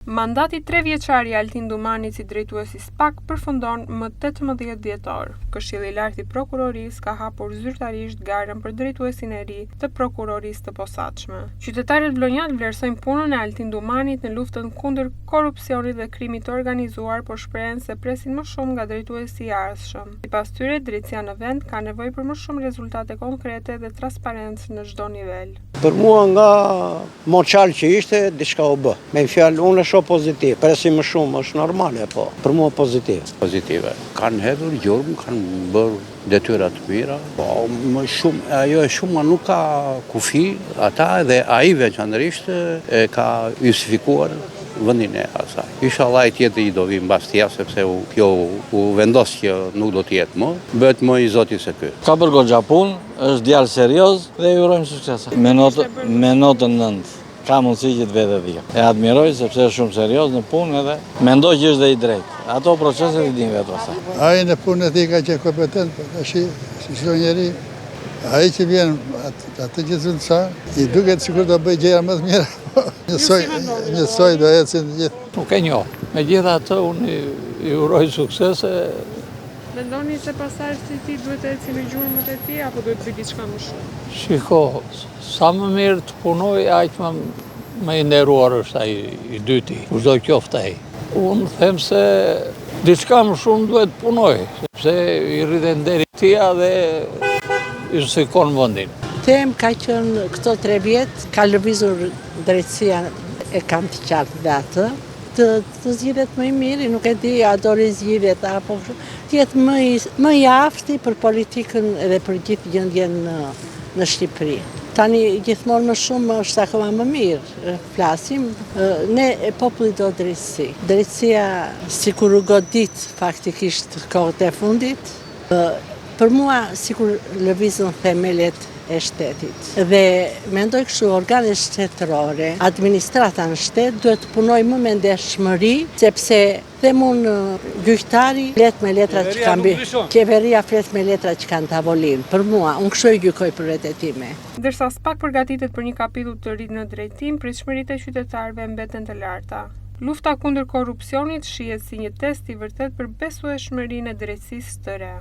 Mandati 3 vjeçar i Altin Dumanit si drejtues i SPAK përfundon më 18 dhjetor. Këshilli i Lartë i Prokurorisë ka hapur zyrtarisht garën për drejtuesin e ri të prokurorisë të posaçme. Qytetarët vlonjat vlerësojnë punën e Altin Dumanit në luftën kundër korrupsionit dhe krimit të organizuar, por shprehen se presin më shumë nga drejtuesi i ardhshëm. Sipas tyre, drejtësia në vend ka nevojë për më shumë rezultate konkrete dhe transparencë në çdo nivel. Për mua nga moçal që ishte, diçka u bë. Me fjalë, unë shoh pozitiv. Presim më shumë, është normale, po. Për mua pozitiv. Pozitive. Kanë hedhur gjurmë, kanë bërë detyra të mira, po më shumë, ajo e shumë nuk ka kufi, ata dhe ai veçanërisht e ka justifikuar vendin e asaj. Inshallah i tjetër i do vi mbas tij, sepse kjo u vendos që nuk do të jetë më, bëhet më i Zoti se ky. Ka bërë goxha punë, është djalë serioz dhe ju urojmë sukses. Me notën 9. Ka mundësi që të vete 10. E admiroj sepse është shumë serioz në punë edhe mendoj që është dhe i drejtë. Ato proceset i din vetë pastaj. Ai në punën e tij ka qenë kompetent, tash si çdo njeri, ai që vjen atë që zon sa, i duket sikur do bëj gjëra më të mira. Njësoj do ecin gjithë. Nuk e njoh. Megjithatë unë i uroj suksese. Mendoni se pasardhësit e tij duhet të ecin me gjurmët e tij apo duhet të bëj diçka më shumë? Shiko, sa më mirë të punoj, aq më i nderuar është ai i dyti, kushdo qoftë ai. Unë them se diçka më shumë duhet të punoj, sepse i rriten deri tia dhe i shikon vendin. Tem ka qenë këto 3 vjet, ka lëvizur drejtësia, e kam të qartë dhe atë, të zgjidhet më i miri, nuk e di, a do rizgjidhet, apo të jetë më i afti për politikën edhe për gjithë gjendjen në Shqipëri. Tani gjithmonë më shumë është akoma më mirë, flasim, ne populli do drejtësi. Drejtësia sikur u godit faktikisht kohët e fundit, për mua sikur lëvizën themelet e shtetit. Dhe mendoj kështu, organet shtetërore, administrata në shtet duhet të punoj më me ndershmëri, sepse them unë gjyqtari flet me letrat që kanë qeveria flet me letrat që kanë tavolinë. Për mua, unë kështu e gjykoj për vetën time. Ndërsa SPAK përgatitet për një kapitull të ri në drejtim, pritshmëritë e qytetarëve mbeten të larta. Lufta kundër korrupsionit shihet si një test i vërtet për besueshmërinë e drejtësisë së re.